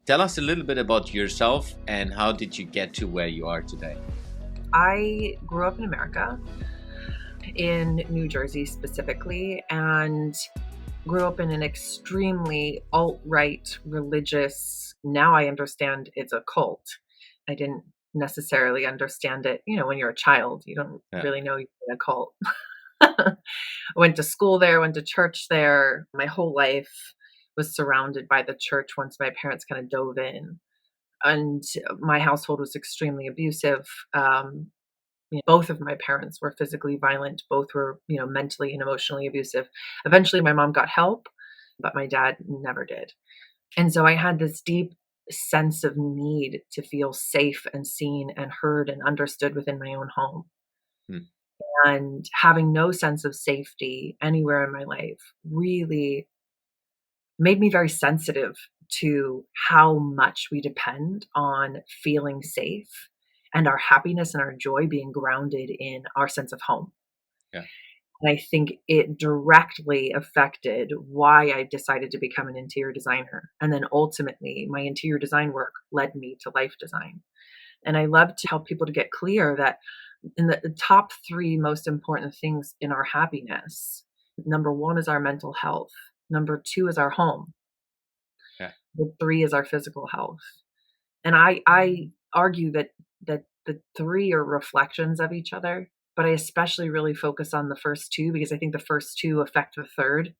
Tell us a little bit about yourself and how did you get to where you are today? I grew up in America, in New Jersey specifically, and grew up in an extremely alt-right religious, now I understand it's a cult. I didn't necessarily understand it. When you're a child, you don't Yeah. really know you're in a cult. I went to school there, went to church there. My whole life was surrounded by the church once my parents kind of dove in. And my household was extremely abusive. Both of my parents were physically violent. Both were, mentally and emotionally abusive. Eventually, my mom got help, but my dad never did. And so I had this deep sense of need to feel safe and seen and heard and understood within my own home. Hmm. And having no sense of safety anywhere in my life really made me very sensitive to how much we depend on feeling safe and our happiness and our joy being grounded in our sense of home. Yeah. And I think it directly affected why I decided to become an interior designer. And then ultimately, my interior design work led me to life design. And I love to help people to get clear that in the top three most important things in our happiness, number one is our mental health, number two is our home, Yeah. the three is our physical health. And I argue that the three are reflections of each other, but I especially really focus on the first two because I think the first two affect the third.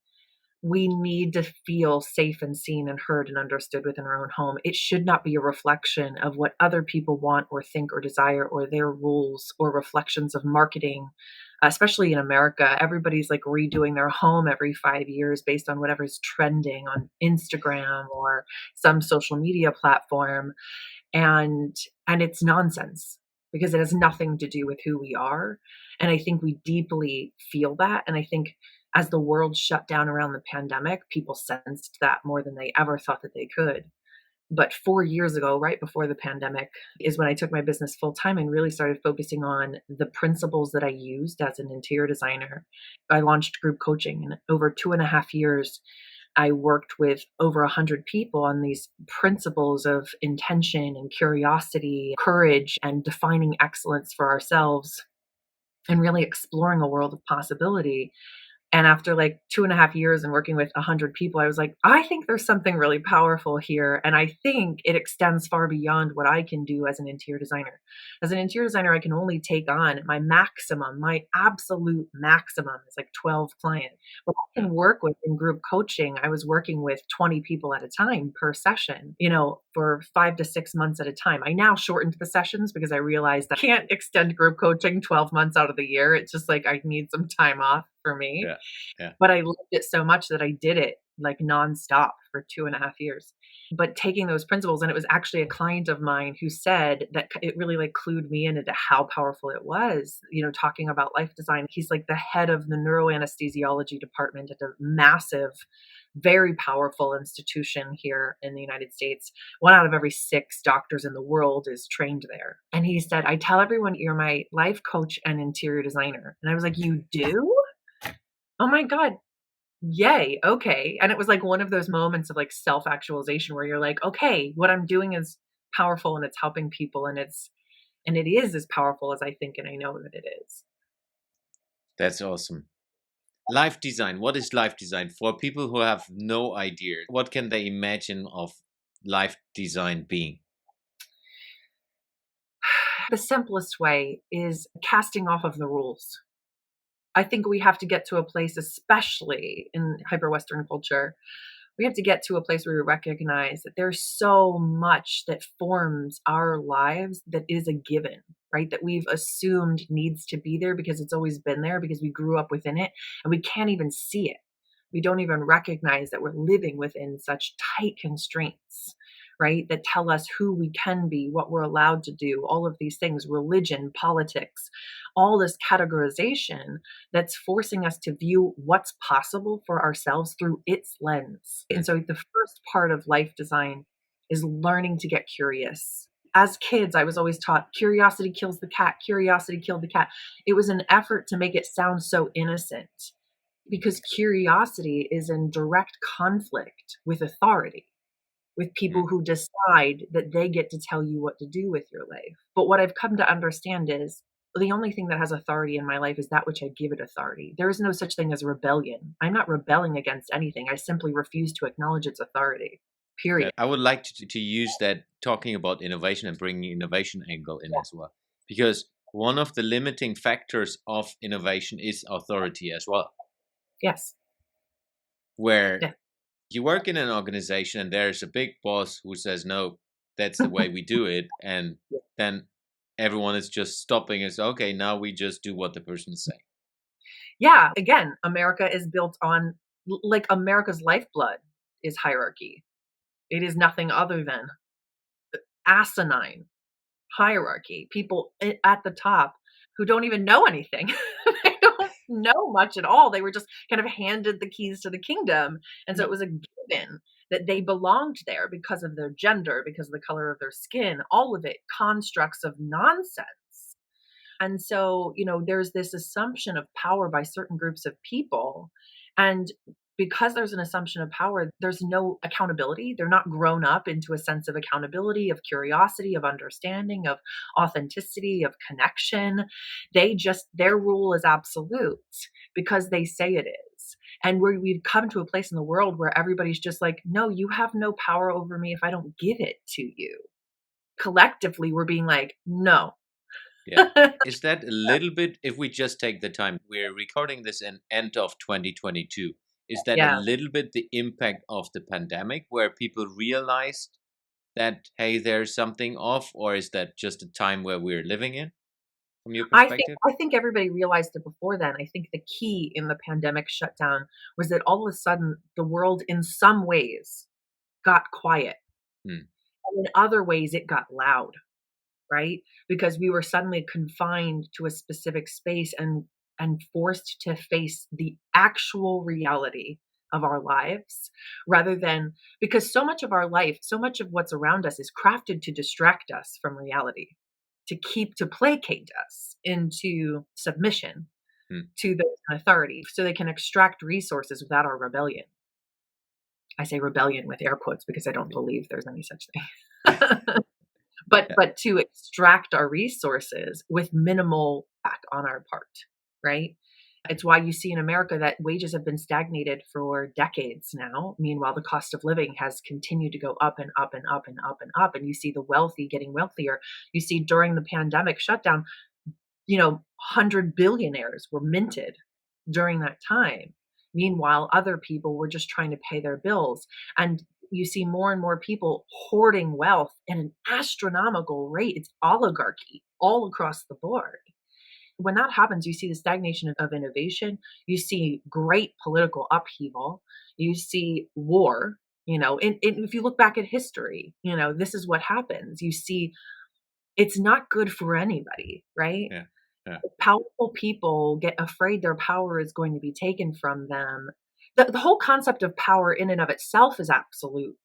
We need to feel safe and seen and heard and understood within our own home. It should not be a reflection of what other people want or think or desire or their rules or reflections of marketing. Especially in America, everybody's like redoing their home every 5 years based on whatever's trending on Instagram or some social media platform. And it's nonsense because it has nothing to do with who we are. And I think we deeply feel that. And I think as the world shut down around the pandemic, people sensed that more than they ever thought that they could. But 4 years ago, right before the pandemic, is when I took my business full time and really started focusing on the principles that I used as an interior designer. I launched group coaching, and over 2.5 years, I worked with over 100 people on these principles of intention and curiosity, courage, and defining excellence for ourselves, and really exploring a world of possibility. And after like 2.5 years and working with 100 people, I was like, I think there's something really powerful here. And I think it extends far beyond what I can do as an interior designer. As an interior designer, I can only take on my maximum, my absolute maximum is like 12 clients. What I can work with in group coaching, I was working with 20 people at a time per session, for 5 to 6 months at a time. I now shortened the sessions because I realized that I can't extend group coaching 12 months out of the year. It's just like I need some time off for me. Yeah. Yeah. But I loved it so much that I did it like nonstop for 2.5 years. But taking those principles, and it was actually a client of mine who said that it really like clued me into how powerful it was, talking about life design. He's like the head of the neuroanesthesiology department at a massive, very powerful institution here in the United States. 1 out of every 6 doctors in the world is trained there. And he said, I tell everyone you're my life coach and interior designer. And I was like, you do? Oh my God. Yay. Okay. And it was like one of those moments of like self-actualization where you're like, okay, what I'm doing is powerful and it's helping people and it is as powerful as I think and I know that it is. That's awesome. Life design. What is life design? For people who have no idea, what can they imagine of life design being? The simplest way is casting off of the rules. I think we have to get to a place, especially in hyper-Western culture, we have to get to a place where we recognize that there's so much that forms our lives that is a given, right? That we've assumed needs to be there because it's always been there because we grew up within it and we can't even see it. We don't even recognize that we're living within such tight constraints, right? That tell us who we can be, what we're allowed to do, all of these things, religion, politics, all this categorization that's forcing us to view what's possible for ourselves through its lens. And so the first part of life design is learning to get curious. As kids, I was always taught curiosity kills the cat, curiosity killed the cat. It was an effort to make it sound so innocent because curiosity is in direct conflict with authority. with Mm. people who decide that they get to tell you what to do with your life. But what I've come to understand is the only thing that has authority in my life is that which I give it authority. There is no such thing as rebellion. I'm not rebelling against anything. I simply refuse to acknowledge its authority. Period. That I would like to use that talking about innovation and bringing innovation angle in as well, because one of the limiting factors of innovation is authority as well, Yes. where Yeah. you work in an organization and there's a big boss who says no, that's the way we do it, and then everyone is just stopping and says, okay, now we just do what the person is saying. Yeah. Again, America is built on, like, America's lifeblood is hierarchy. It is nothing other than asinine hierarchy. People at the top who don't even know anything. They don't know much at all. They were just kind of handed the keys to the kingdom. And so Yeah. it was a given that they belonged there because of their gender, because of the color of their skin, all of it constructs of nonsense. And so, there's this assumption of power by certain groups of people. And because there's an assumption of power, there's no accountability. They're not grown up into a sense of accountability, of curiosity, of understanding, of authenticity, of connection. Their rule is absolute because they say it is. And we've come to a place in the world where everybody's just like, no, you have no power over me if I don't give it to you. Collectively, we're being like, no. Yeah. Is that a little bit, if we just take the time, we're recording this in end of 2022, is that a Yeah. little bit the impact of the pandemic where people realized that, hey, there's something off, or is that just a time where we're living in from your I think perspective? I think everybody realized it before then. I think the key in the pandemic shutdown was that all of a sudden the world in some ways got quiet, Hmm. and in other ways it got loud, right? Because we were suddenly confined to a specific space and forced to face the actual reality of our lives rather than, because so much of our life, so much of what's around us is crafted to distract us from reality, to placate us into submission Hmm. to the authority so they can extract resources without our rebellion. I say rebellion with air quotes because I don't believe there's any such thing. but Yeah. but to extract our resources with minimal back on our part, right? It's why you see in America that wages have been stagnated for decades now. Meanwhile, the cost of living has continued to go up and up and up and up and up. And you see the wealthy getting wealthier. You see during the pandemic shutdown, 100 billionaires were minted during that time. Meanwhile, other people were just trying to pay their bills. And you see more and more people hoarding wealth at an astronomical rate. It's oligarchy all across the board. When that happens, you see the stagnation of innovation. You see great political upheaval. You see war. If you look back at history, this is what happens. You see it's not good for anybody, right? Yeah. Yeah. Powerful people get afraid their power is going to be taken from them. The whole concept of power in and of itself is absolute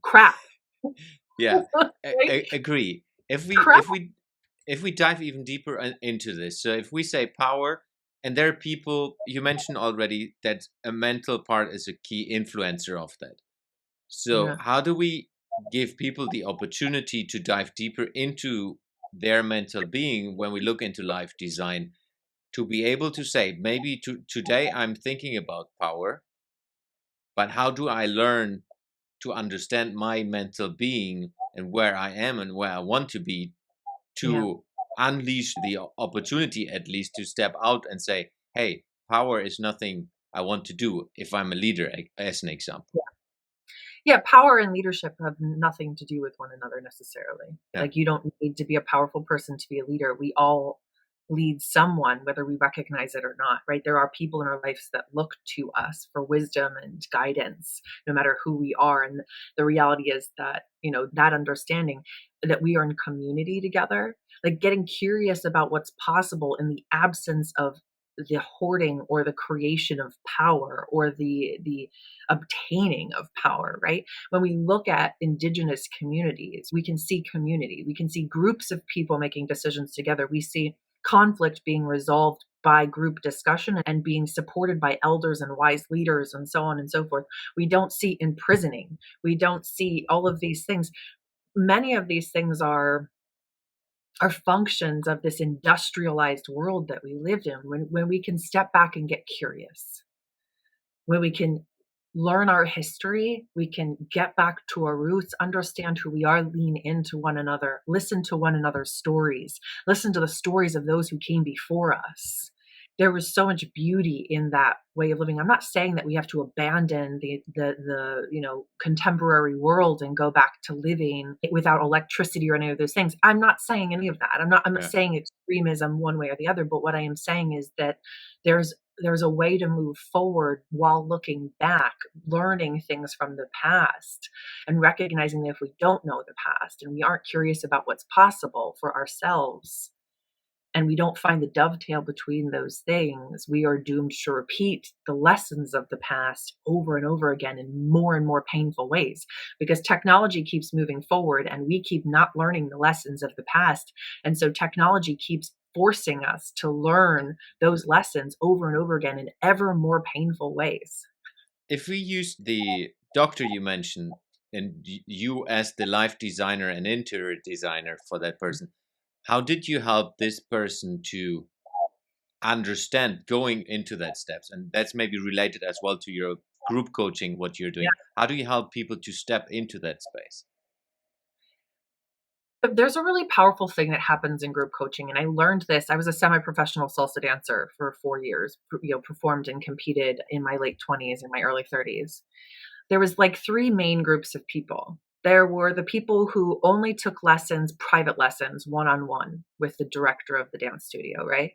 crap. Yeah. Right? Agree. If we Crap. if we if we dive even deeper into this, so if we say power, and there are people you mentioned already that a mental part is a key influencer of that. So Yeah, how do we give people the opportunity to dive deeper into their mental being when we look into life design, to be able to say, maybe today I'm thinking about power, but how do I learn to understand my mental being and where I am and where I want to be, yeah. to unleash the opportunity at least to step out and say, hey, power is nothing I want to do if I'm a leader, as an example. Yeah, power and leadership have nothing to do with one another necessarily. Yeah. Like, you don't need to be a powerful person to be a leader. We all lead someone, whether we recognize it or not, right? There are people in our lives that look to us for wisdom and guidance, no matter who we are. And the reality is that, that understanding that we are in community together, like getting curious about what's possible in the absence of the hoarding or the creation of power or the obtaining of power, right? When we look at indigenous communities, we can see community. We can see groups of people making decisions together. We see conflict being resolved by group discussion and being supported by elders and wise leaders and so on and so forth. We don't see imprisoning. We don't see all of these things. Many of these things are functions of this industrialized world that we lived in, when we can step back and get curious, when we can learn our history, we can get back to our roots, understand who we are, lean into one another, listen to one another's stories, listen to the stories of those who came before us. There was so much beauty in that way of living. I'm not saying that we have to abandon the contemporary world and go back to living without electricity or any of those things. I'm not saying any of that. I'm not Yeah. saying extremism one way or the other, but what I am saying is that there's there's a way to move forward while looking back, learning things from the past, and recognizing that if we don't know the past and we aren't curious about what's possible for ourselves, and we don't find the dovetail between those things, we are doomed to repeat the lessons of the past over and over again in more and more painful ways, because technology keeps moving forward and we keep not learning the lessons of the past. And so technology keeps forcing us to learn those lessons over and over again in ever more painful ways. If we use the doctor you mentioned, and you as the life designer and interior designer for that person, how did you help this person to understand going into that steps? And that's maybe related as well to your group coaching, what you're doing. How do you help people to step into that space? There's a really powerful thing that happens in group coaching, and I learned this. I was a semi-professional salsa dancer for 4 years, performed and competed in my late 20s and my early 30s. There was like 3 main groups of people. There were the people who only took lessons, private lessons, one-on-one with the director of the dance studio, right?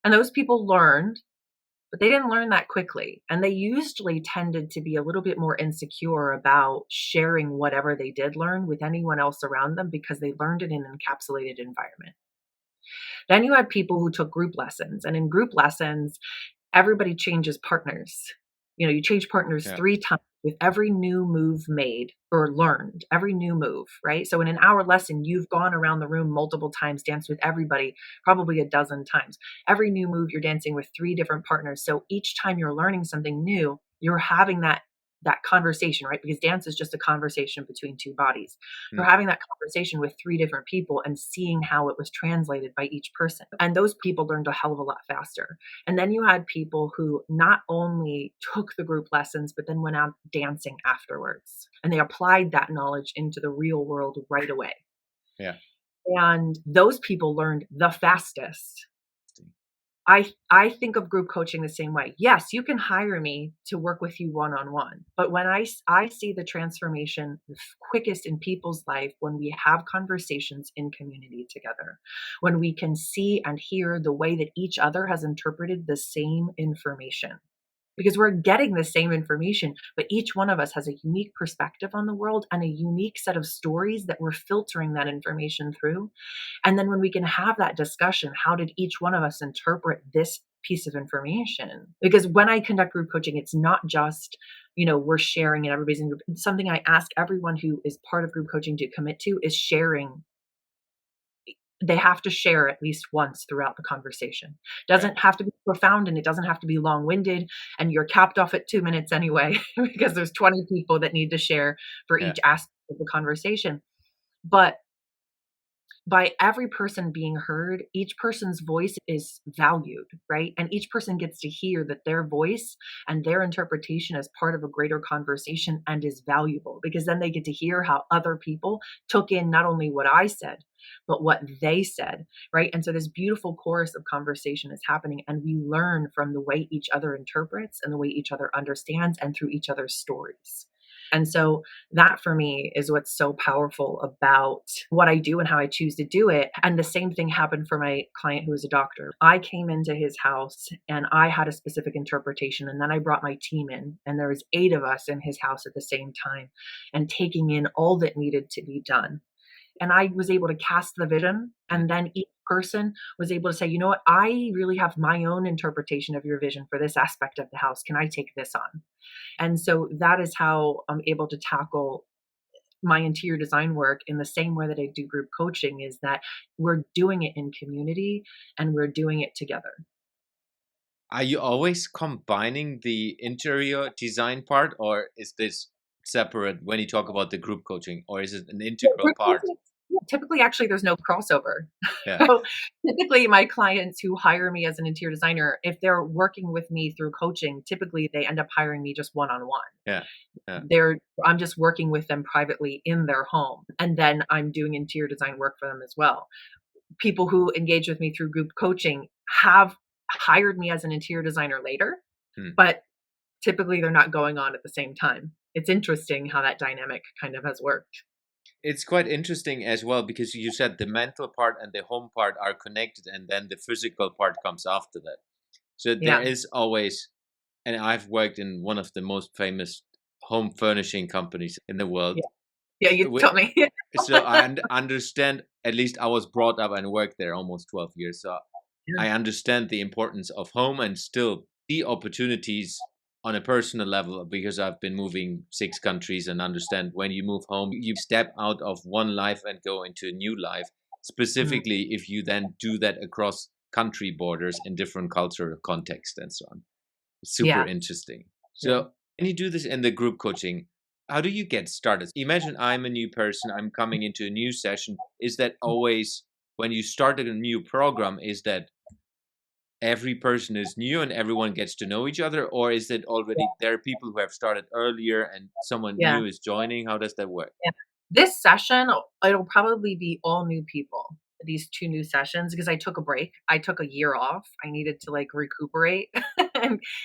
And those people learned, but they didn't learn that quickly. And they usually tended to be a little bit more insecure about sharing whatever they did learn with anyone else around them because they learned it in an encapsulated environment. Then you had people who took group lessons. And in group lessons, everybody changes partners. You change partners Yeah. 3 times with every new move made or learned, every new move, right? So in an hour lesson, you've gone around the room multiple times, danced with everybody, probably a dozen times. Every new move, you're dancing with 3 different partners. So each time you're learning something new, you're having that conversation, right? Because dance is just a conversation between 2 bodies. You're Hmm. having that conversation with 3 different people and seeing how it was translated by each person. And those people learned a hell of a lot faster. And then you had people who not only took the group lessons, but then went out dancing afterwards. And they applied that knowledge into the real world right away. Yeah. And those people learned the fastest. I think of group coaching the same way. Yes, you can hire me to work with you one-on-one, but when I see the transformation the quickest in people's life when we have conversations in community together, when we can see and hear the way that each other has interpreted the same information. Because we're getting the same information, but each one of us has a unique perspective on the world and a unique set of stories that we're filtering that information through. And then when we can have that discussion, how did each one of us interpret this piece of information? Because when I conduct group coaching, it's not just, we're sharing and everybody's in group. It's something I ask everyone who is part of group coaching to commit to is sharing. They have to share at least once throughout the conversation. Yeah. Doesn't have to be profound and it doesn't have to be long-winded, and you're capped off at 2 minutes anyway because there's 20 people that need to share for Yeah. each aspect of the conversation. But by every person being heard, each person's voice is valued, right? And each person gets to hear that their voice and their interpretation is part of a greater conversation and is valuable, because then they get to hear how other people took in not only what I said, but what they said, right? And so this beautiful chorus of conversation is happening, and we learn from the way each other interprets and the way each other understands and through each other's stories. And so that for me is what's so powerful about what I do and how I choose to do it. And the same thing happened for my client who was a doctor. I came into his house and I had a specific interpretation, and then I brought my team in, and there was 8 of us in his house at the same time and taking in all that needed to be done. And I was able to cast the vision, Hmm. and then each person was able to say, you know what, I really have my own interpretation of your vision for this aspect of the house. Can I take this on? And so that is how I'm able to tackle my interior design work in the same way that I do group coaching, is that we're doing it in community and we're doing it together. Are you always combining the interior design part, or is this separate when you talk about the group coaching, or is it an Yeah, integral group part? coaching, yeah, typically, actually, there's no crossover. Yeah, So, typically, my clients who hire me as an interior designer, if they're working with me through coaching, typically, they end up hiring me just one-on-one. yeah, yeah. They're I'm just working with them privately in their home, and then I'm doing interior design work for them as well. People who engage with me through group coaching have hired me as an interior designer later, Hmm. but typically, they're not going on at the same time. It's interesting how that dynamic kind of has worked. It's quite interesting as well because you said the mental part and the home part are connected, and then the physical part comes after that. So there Yeah. is always, and I've worked in one of the most famous home furnishing companies in the world. Yeah. Yeah, you So told me. so I understand, at least I was brought up and worked there almost 12 years. So Yeah. I understand the importance of home and still the opportunities on a personal level because I've been moving 6 countries and understand when you move home, you step out of one life and go into a new life. Mm, Specifically, if you then do that across country borders in different cultural contexts and so on. Super yeah, interesting. yeah. So, when you do this in the group coaching, how do you get started? Imagine I'm a new person, I'm coming into a new session. Is that always when you start a new program, is that every person is new and everyone gets to know each other? Or is it already there are people who have started earlier and someone Yeah. new is joining? How does that work? Yeah. This session, it'll probably be all new people, these 2 new sessions, because I took a break. I took a year off. I needed to, like, recuperate.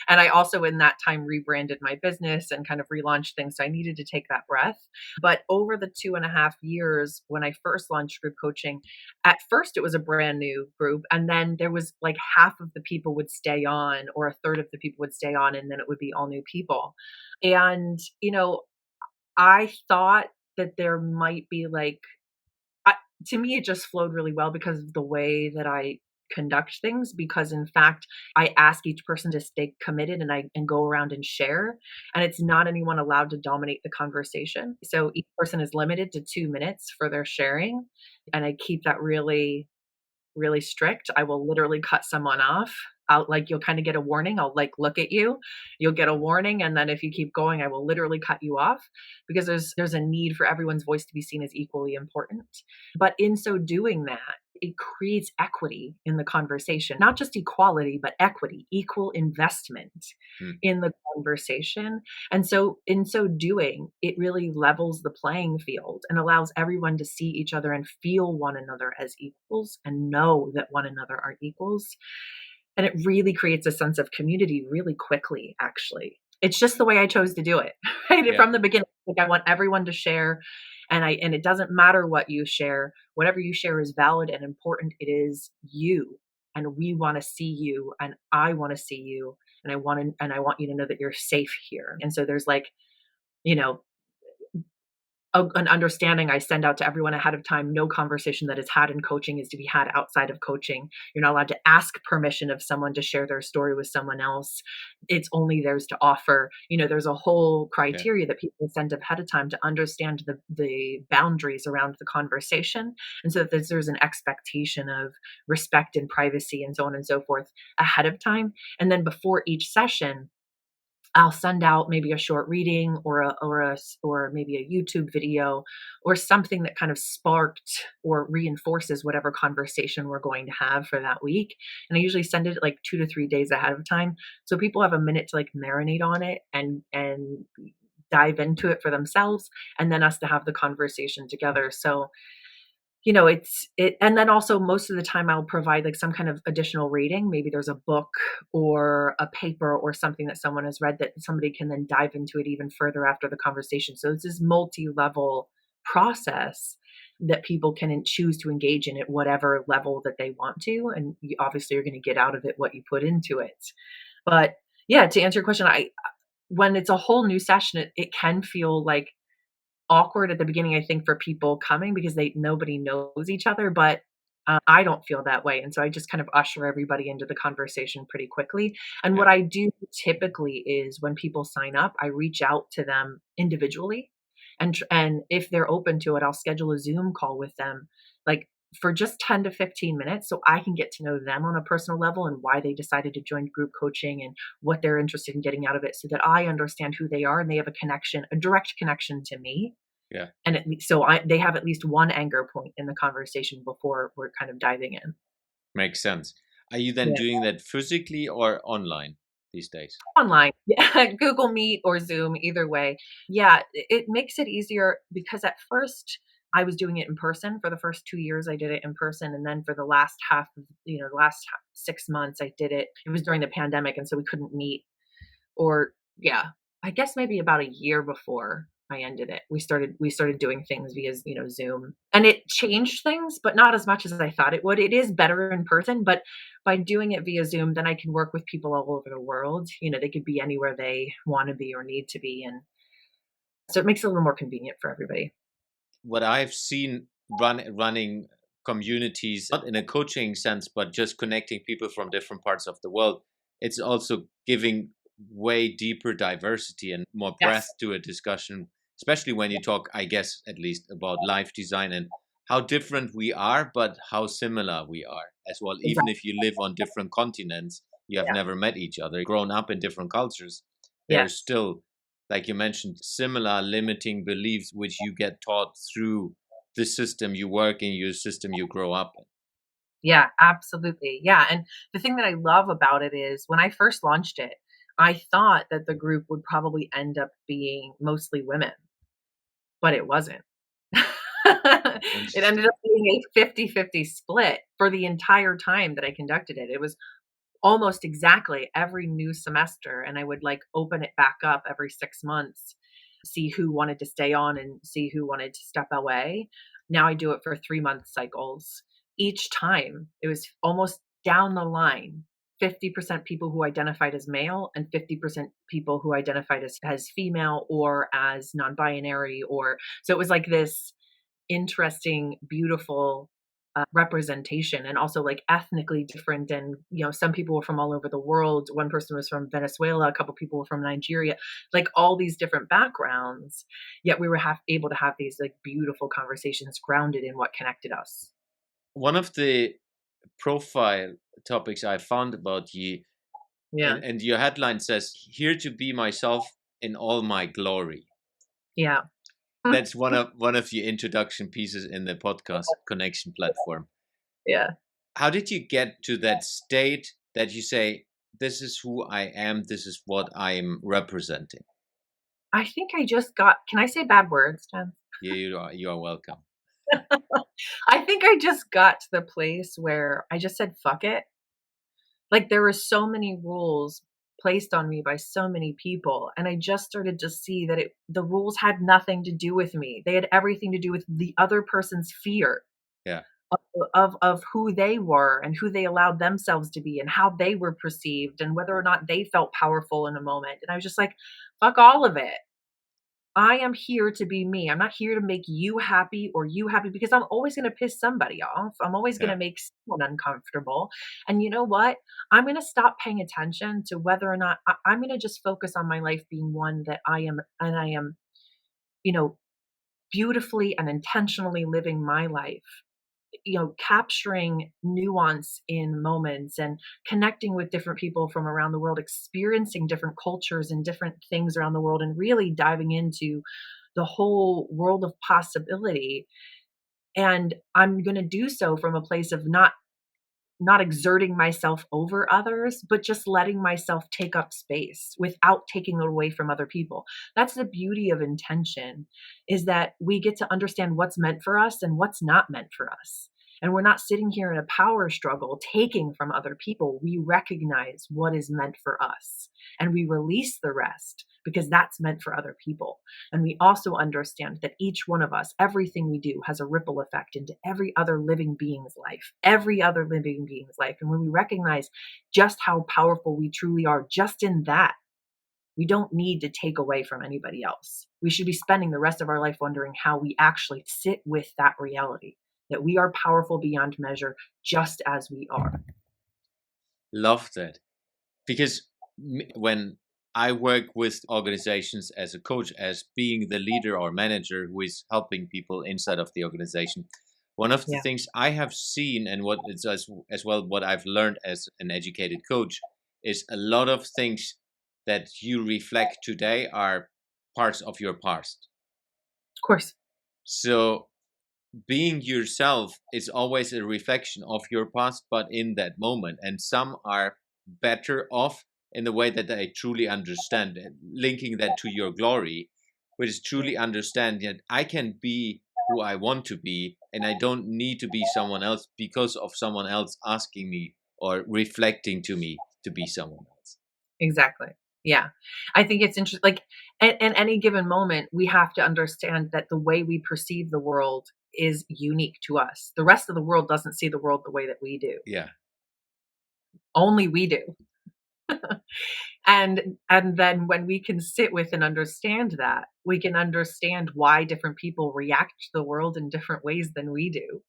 And I also, in that time, rebranded my business and kind of relaunched things, so I needed to take that breath. But over the 2.5 years, when I first launched group coaching, at first, it was a brand new group, and then there was, like, half of the people would stay on, or a third of the people would stay on, and then it would be all new people. And, I thought that there might be, like, I to me, it just flowed really well because of the way that I conduct things, because, in fact, I ask each person to stay committed, and go around and share, and it's not anyone allowed to dominate the conversation. So each person is limited to 2 minutes for their sharing, and I keep that really strict. I will literally cut someone off. You'll kind of get a warning. I'll, like, look at you. You'll get a warning, and then if you keep going, I will literally cut you off, because there's a need for everyone's voice to be seen as equally important. But in so doing that, it creates equity in the conversation, not just equality, but equity, equal investment Hmm. in the conversation. And so, in so doing, it really levels the playing field and allows everyone to see each other and feel one another as equals and know that one another are equals. And it really creates a sense of community really quickly, actually. It's just the way I chose to do it, right? Yeah. From the beginning, like, I want everyone to share, and it doesn't matter what you share. Whatever you share is valid and important. It is you, and we want to see you, and I want to see you, and I want you to know that you're safe here. And so there's, like, you know, an understanding I send out to everyone ahead of time. No conversation that is had in coaching is to be had outside of coaching. You're not allowed to ask permission of someone to share their story with someone else. It's only theirs to offer. There's a whole Yeah. criteria that people send ahead of time to understand the boundaries around the conversation. And so that there's an expectation of respect and privacy and so on and so forth ahead of time. And then before each session, I'll send out maybe a short reading, or maybe a YouTube video, or something that kind of sparked or reinforces whatever conversation we're going to have for that week. And I usually send it like 2 to 3 days ahead of time, so people have a minute to, like, marinate on it and dive into it for themselves, and then us to have the conversation together. So, and then also, most of the time I'll provide, like, some kind of additional reading. Maybe there's a book or a paper or something that someone has read that somebody can then dive into it even further after the conversation. So it's this multi-level process that people can choose to engage in at whatever level that they want to. And obviously you're going to get out of it what you put into it. But yeah, to answer your question, when it's a whole new session, it can feel like awkward at the beginning, I think, for people coming, because nobody knows each other, but, I don't feel that way, and so I just kind of usher everybody into the conversation pretty quickly. And Yeah. what I do typically is, when people sign up, I reach out to them individually, and if they're open to it, I'll schedule a Zoom call with them, like, for just 10 to 15 minutes so I can get to know them on a personal level and why they decided to join group coaching and what they're interested in getting out of it so that I understand who they are and they have a connection, a direct connection to me. Yeah. And at least, they have at least one anchor point in the conversation before we're kind of diving in. Makes sense. Are you then Yeah. doing that physically or online these days? Online. Yeah, Google Meet or Zoom, either way. Yeah, it makes it easier because at first I was doing it in person. For the first 2 years, I did it in person, and then for the last half of, the last 6 months, I did it was during the pandemic, and so we couldn't meet. Or yeah, I guess maybe about a year before I ended it, we started doing things via, Zoom, and it changed things, but not as much as I thought it would. It is better in person, but by doing it via Zoom, then I can work with people all over the world. They could be anywhere they want to be or need to be, and so it makes it a little more convenient for everybody. What I've seen running communities, not in a coaching sense, but just connecting people from different parts of the world, it's also giving way deeper diversity and more breadth Yes, to a discussion, especially when you talk, I guess, at least about life design and how different we are, but how similar we are as well. Even exactly. if you live on different continents, you have Yeah. never met each other, grown up in different cultures, there's Yes. still, like you mentioned, similar limiting beliefs which you get taught through the system you work in, your system you grow up in. Yeah, absolutely. Yeah, and the thing that I love about it is when I first launched it, I thought that the group would probably end up being mostly women, but it wasn't. It ended Interesting. up being a 50-50 split for the entire time that I conducted it. It was almost exactly every new semester, and I would, like, open it back up every 6 months, see who wanted to stay on and see who wanted to step away. Now I do it for 3-month cycles. Each time, it was almost down the line, 50% people who identified as male and 50% people who identified as female or as non-binary, or so it was like this interesting, beautiful, representation, and also, like, ethnically different, and, some people were from all over the world. One person was from Venezuela, a couple people were from Nigeria, like, all these different backgrounds, yet we were able to have these, like, beautiful conversations grounded in what connected us. One of the profile topics I found about you, Yeah, and your headline says, "Here to be myself in all my glory." yeah. That's one of your introduction pieces in the podcast connection platform. Yeah. How did you get to that state that you say, "This is who I am. This is what I'm representing"? I think I just got can I say bad words, Jen? Yeah, you are welcome. I think I just got to the place where I just said, "Fuck it." Like, there were so many rules placed on me by so many people, and I just started to see that the rules had nothing to do with me. They had everything to do with the other person's fear Yeah. of who they were and who they allowed themselves to be and how they were perceived and whether or not they felt powerful in a moment. And I was just like, "Fuck all of it. I am here to be me. I'm not here to make you happy or you happy because I'm always going to piss somebody off. I'm always going Yeah. to make someone uncomfortable. And you know what? I'm going to stop paying attention to whether or not I'm going to just focus on my life being one that I am, and I am, you know, beautifully and intentionally living my life, capturing nuance in moments and connecting with different people from around the world, experiencing different cultures and different things around the world, and really diving into the whole world of possibility. And I'm going to do so from a place of not exerting myself over others, but just letting myself take up space without taking it away from other people. That's the beauty of intention, is that we get to understand what's meant for us and what's not meant for us. And we're not sitting here in a power struggle taking from other people. We recognize what is meant for us and we release the rest because that's meant for other people. And we also understand that each one of us, everything we do has a ripple effect into every other living being's life, every other living being's life. And when we recognize just how powerful we truly are, just in that, we don't need to take away from anybody else. We should be spending the rest of our life wondering how we actually sit with that reality, that we are powerful beyond measure just as we are. Love that. Because when I work with organizations as a coach, as being the leader or manager who is helping people inside of the organization, One of the Yeah, things I have seen, and what it's as well what I've learned as an educated coach, is a lot of things that you reflect today are parts of your past. of course. So being yourself is always a reflection of your past, but in that moment. And some are better off in the way that they truly understand it, linking that to your glory, which is truly understand that I can be who I want to be, and I don't need to be someone else because of someone else asking me or reflecting to me to be someone else. Exactly. Yeah. I think it's interesting. Like, at any given moment, we have to understand that the way we perceive the world is unique to us. The rest of the world doesn't see the world the way that we do. Yeah, Only we do. And then when we can sit with and understand that, we can understand why different people react to the world in different ways than we do.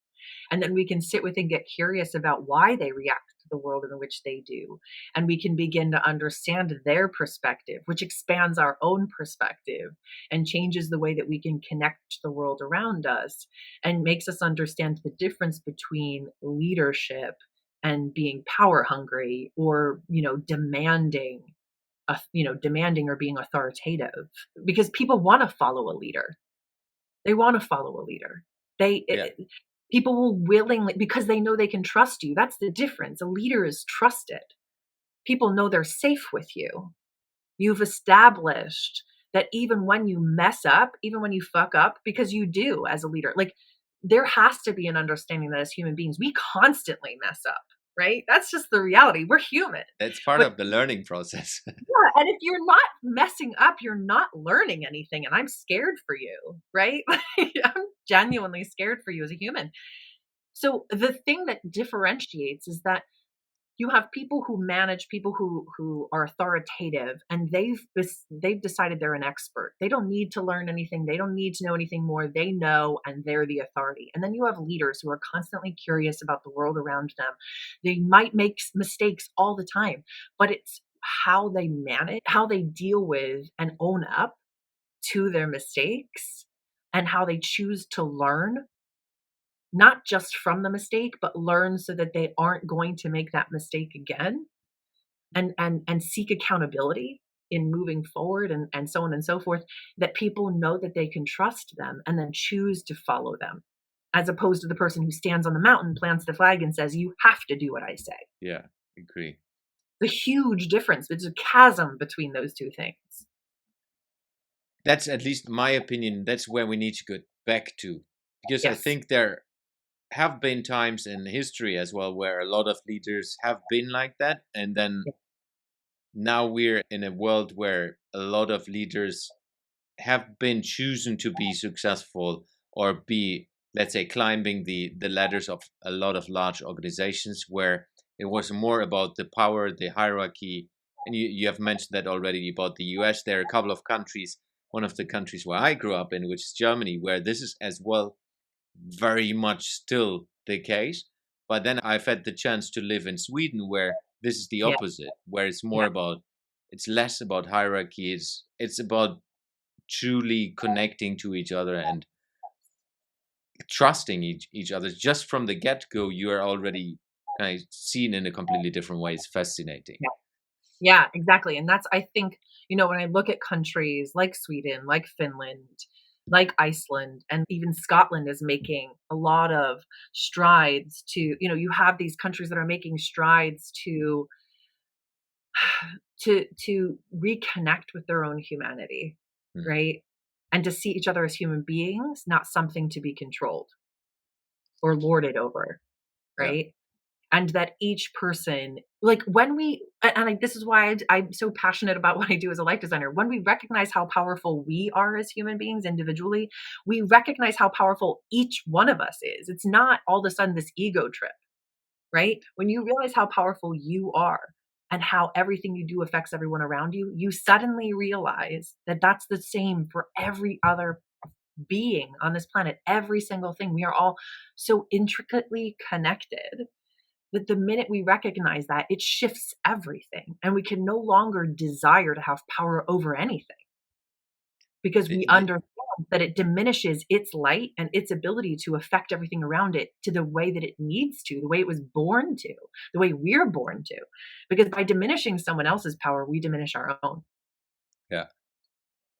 And then we can sit with and get curious about why they react to the world in which they do. And we can begin to understand their perspective, which expands our own perspective and changes the way that we can connect to the world around us and makes us understand the difference between leadership and being power hungry or, demanding or being authoritative, because people want to follow a leader. They want to follow a leader. They yeah, People will willingly, because they know they can trust you. That's the difference. A leader is trusted. People know they're safe with you. You've established that even when you mess up, even when you fuck up, because you do as a leader, like there has to be an understanding that as human beings, we constantly mess up, right? That's just the reality. We're human. that's part But of the learning process. yeah, and if you're not messing up, you're not learning anything. And I'm scared for you, right? Like, I'm genuinely scared for you as a human. So the thing that differentiates is that you have people who manage people who are authoritative, and they've decided they're an expert. They don't need to learn anything. They don't need to know anything more. They know, and they're the authority. And then you have leaders who are constantly curious about the world around them. They might make mistakes all the time, but it's how they manage, how they deal with and own up to their mistakes, and how they choose to learn, not just from the mistake, but learn so that they aren't going to make that mistake again, and seek accountability in moving forward, and so on and so forth, that people know that they can trust them and then choose to follow them, as opposed to the person who stands on the mountain, plants the flag, and says, "You have to do what I say." Yeah, agree. The huge difference. There's a chasm between those two things. That's at least my opinion. That's where we need to get back to, because I Yes. think there have been times in history as well where a lot of leaders have been like that, and then Yeah. now we're in a world where a lot of leaders have been chosen to be successful or be, let's say, climbing the ladders of a lot of large organizations where it was more about the power, the hierarchy. And you have mentioned that already about the US. There are a couple of countries, one of the countries where I grew up in, which is Germany, where this is as well very much still the case. But then I've had the chance to live in Sweden, where this is the Yeah. opposite, where it's more Yeah. about, it's less about hierarchy. It's about truly connecting to each other and trusting each other. Just from the get go, you are already kind of seen in a completely different way. It's fascinating. Yeah. Yeah, exactly. And that's, I think, when I look at countries like Sweden, like Finland, like Iceland, and even Scotland is making a lot of strides to, you have these countries that are making strides to reconnect with their own humanity, Mm. right? And to see each other as human beings, not something to be controlled or lorded over, Yeah, right? And that each person, like when we this is why I'm so passionate about what I do as a life designer. When we recognize how powerful we are as human beings individually, we recognize how powerful each one of us is. It's not all of a sudden this ego trip, right? When you realize how powerful you are and how everything you do affects everyone around you, you suddenly realize that that's the same for every other being on this planet, every single thing. We are all so intricately connected that the minute we recognize that, it shifts everything. And we can no longer desire to have power over anything, because the, we the, understand that it diminishes its light and its ability to affect everything around it to the way that it needs to, the way it was born to, the way we're born to. Because by diminishing someone else's power, we diminish our own. Yeah.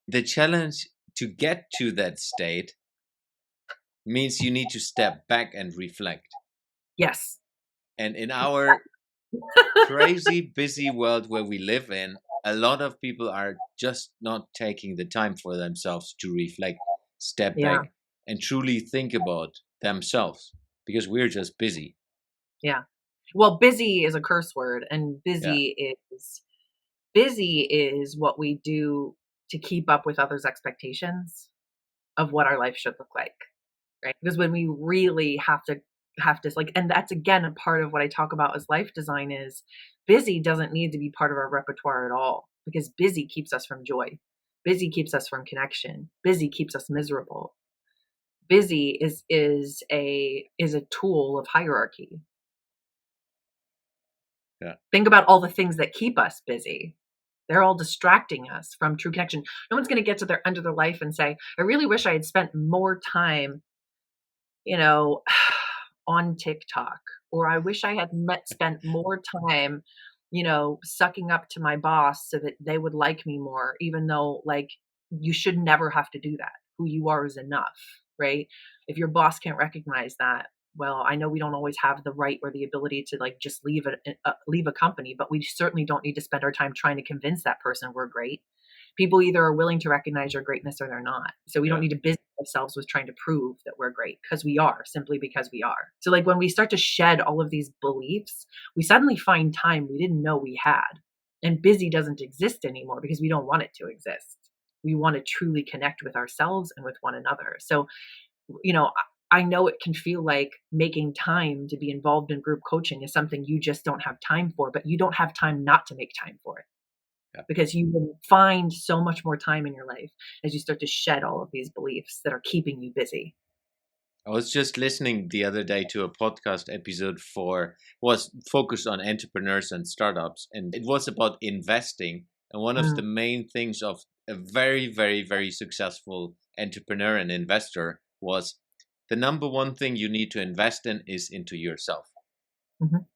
The challenge to get to that state means you need to step back and reflect. Yes. And in our crazy busy world where we live in, a lot of people are just not taking the time for themselves to reflect, step Yeah. back, and truly think about themselves because we're just busy. Yeah. Well, busy is a curse word, and Yeah. busy is what we do to keep up with others' expectations of what our life should look like, right? Because when we really have to like, and that's again a part of what I talk about as life design is busy doesn't need to be part of our repertoire at all because busy keeps us from joy. Busy keeps us from connection. Busy keeps us miserable. Busy is a tool of hierarchy. Yeah. Think about all the things that keep us busy. They're all distracting us from true connection. No one's going to get to their end of their life and say, I really wish I had spent more time, you know, on TikTok, or I wish I had spent more time, sucking up to my boss so that they would like me more, even though like you should never have to do that. Who you are is enough, right? If your boss can't recognize that, well, I know we don't always have the right or the ability to like just leave a company, but we certainly don't need to spend our time trying to convince that person we're great. People either are willing to recognize your greatness or they're not. So we don't Yeah. need to busy ourselves with trying to prove that we're great because we are, simply because we are. So like when we start to shed all of these beliefs, we suddenly find time we didn't know we had. And busy doesn't exist anymore because we don't want it to exist. We want to truly connect with ourselves and with one another. So, you know, I know it can feel like making time to be involved in group coaching is something you just don't have time for, but you don't have time not to make time for it Yeah. because you will find so much more time in your life as you start to shed all of these beliefs that are keeping you busy. I was just listening the other day to a podcast episode was focused on entrepreneurs and startups, and it was about investing. And one of the Mm, main things of a very, very, very successful entrepreneur and investor was the number one thing you need to invest in is into yourself. mhm.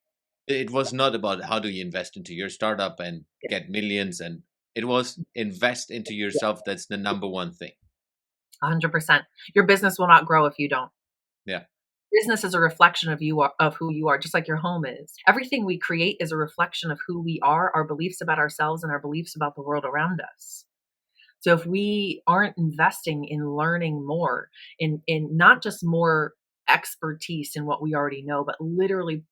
It was not about how do you invest into your startup and Yeah, get millions, and it was invest into yeah, yourself. That's the number one thing. 100%. Your business will not grow if you don't. Yeah. Business is a reflection of who you are, just like your home is. Everything we create is a reflection of who we are, our beliefs about ourselves, and our beliefs about the world around us. So if we aren't investing in learning more, in not just more expertise in what we already know, but literally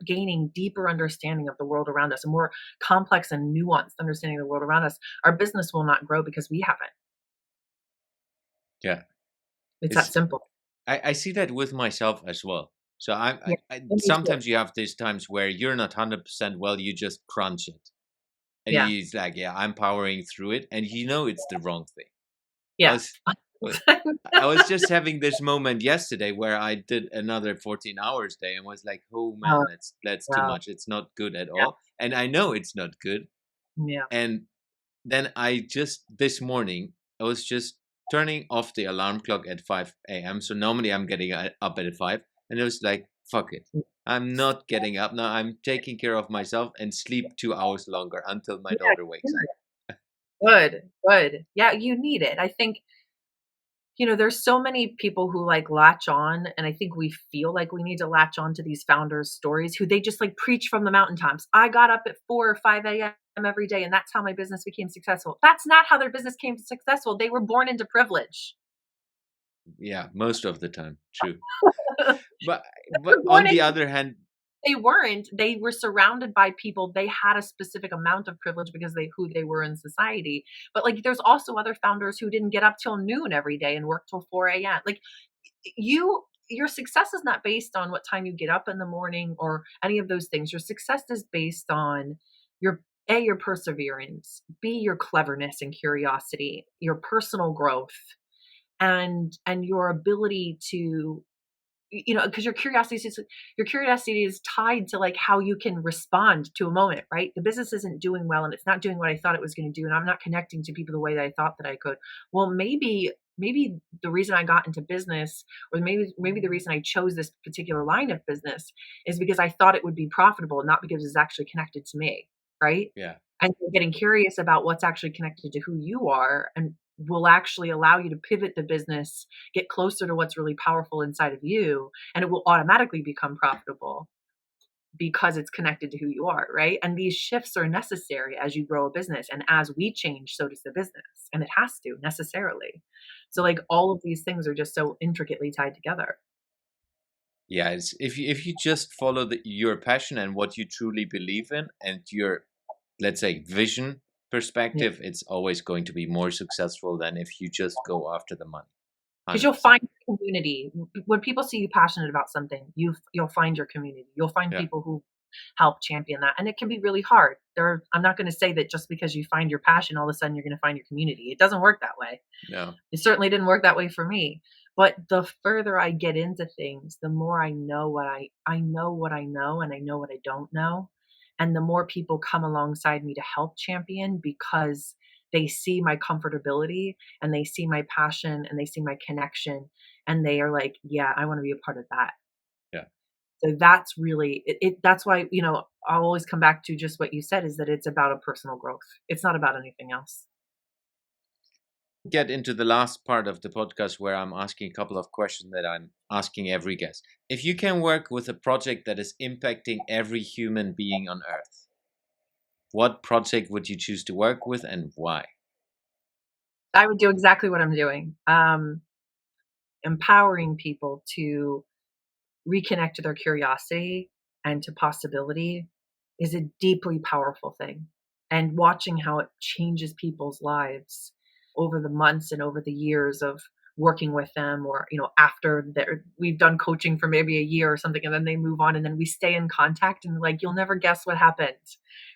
gaining deeper understanding of the world around us, a more complex and nuanced understanding of the world around us, our business will not grow because we haven't. Yeah. It's that It's simple. I see that with myself as well. So Yeah, I me too. sometimes you have these times where you're not 100% well, you just crunch it. And Yeah, he's like, yeah, I'm powering through it. And you know it's the wrong thing. I yeah. was I was just having this moment yesterday where I did another 14 hours day and was like, oh man, Oh, that's too wow. much. It's not good at Yeah, all. And I know it's not good. yeah. And then I just this morning I was just turning off the alarm clock at 5 a.m. So normally I'm getting up at 5, and it was like, fuck it. I'm not getting up now. I'm taking care of myself and sleep 2 hours longer until my Yeah, daughter wakes up. good, good. Yeah, you need it. I think, there's so many people who like latch on, and I think we feel like we need to latch on to these founders' stories who they just like preach from the mountaintops. I got up at 4 or 5 a.m. every day, and that's how my business became successful. That's not how their business came successful. They were born into privilege. Yeah, most of the time, true. They But were born on in the other hand, They weren't. They were surrounded by people. They had a specific amount of privilege because who they were in society. But like there's also other founders who didn't get up till noon every day and work till 4 a.m. Like your success is not based on what time you get up in the morning or any of those things. Your success is based on your perseverance, B, your cleverness and curiosity, your personal growth, and your ability to, because your curiosity is tied to like how you can respond to a moment, right? The business isn't doing well and it's not doing what I thought it was going to do, and I'm not connecting to people the way that I thought that I could. Well, maybe maybe the reason I got into business, or maybe the reason I chose this particular line of business is because I thought it would be profitable, not because it's actually connected to me, right? Yeah. And so getting curious about what's actually connected to who you are and will actually allow you to pivot the business, get closer to what's really powerful inside of you, and it will automatically become profitable because it's connected to who you are, right? And these shifts are necessary as you grow a business. And as we change, so does the business. And it has to necessarily. So, like, all of these things are just so intricately tied together. Yeah, it's if you just follow your passion and what you truly believe in and your, let's say, vision Yeah. perspective, it's always going to be more successful than if you just go after the money. Because you'll 100%. find community. When people see you passionate about something, you'll find your community. You'll find Yeah. people who help champion that, and it can be really hard. I'm not going to say that just because you find your passion, all of a sudden you're going to find your community. It doesn't work that way. No. It certainly didn't work that way for me. But the further I get into things, the more I know I know what I know and I know what I don't know. And the more people come alongside me to help champion because they see my comfortability and they see my passion and they see my connection and they are like, yeah, I want to be a part of that. Yeah. So that's really that's why, I'll always come back to just what you said, is that it's about a personal growth. It's not about anything else. Get into the last part of the podcast where I'm asking a couple of questions that I'm asking every guest. If you can work with a project that is impacting every human being on Earth, what project would you choose to work with and why? I would do exactly what I'm doing. Empowering people to reconnect to their curiosity and to possibility is a deeply powerful thing. And watching how it changes people's lives over the months and over the years of working with them, or after we've done coaching for maybe a year or something, and then they move on and then we stay in contact, and like, you'll never guess what happened,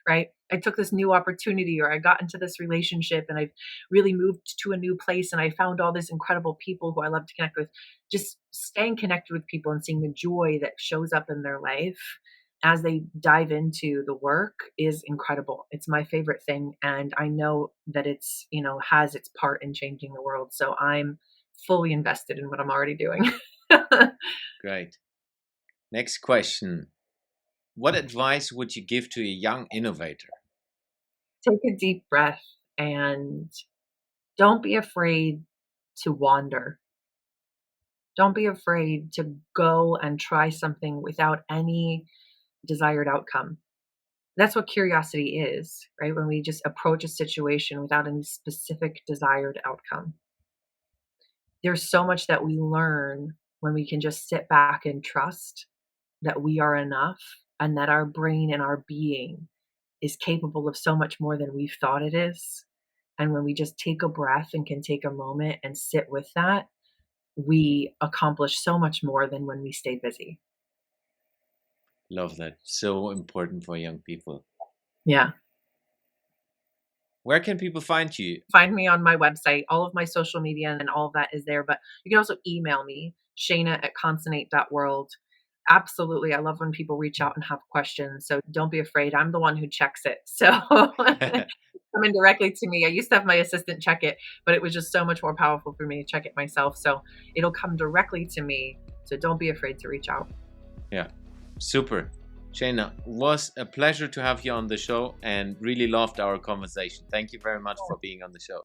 right? I took this new opportunity, or I got into this relationship, and I've really moved to a new place, and I found all these incredible people who I love to connect with. Just staying connected with people and seeing the joy that shows up in their life as they dive into the work is incredible. It's my favorite thing. And I know that has its part in changing the world. So I'm fully invested in what I'm already doing. Great. Next question. What advice would you give to a young innovator? Take a deep breath and don't be afraid to wander. Don't be afraid to go and try something without any desired outcome. That's what curiosity is, right? When we just approach a situation without any specific desired outcome. There's so much that we learn when we can just sit back and trust that we are enough and that our brain and our being is capable of so much more than we've thought it is. And when we just take a breath and can take a moment and sit with that, we accomplish so much more than when we stay busy. Love that. So important for young people. Yeah. Where can people find you? Find me on my website. All of my social media and all of that is there. But you can also email me, shana@consonate.world. Absolutely. I love when people reach out and have questions. So don't be afraid. I'm the one who checks it. So coming directly to me. I used to have my assistant check it, but it was just so much more powerful for me to check it myself. So it'll come directly to me. So don't be afraid to reach out. Yeah. Super. Shana, was a pleasure to have you on the show and really loved our conversation. Thank you very much for being on the show.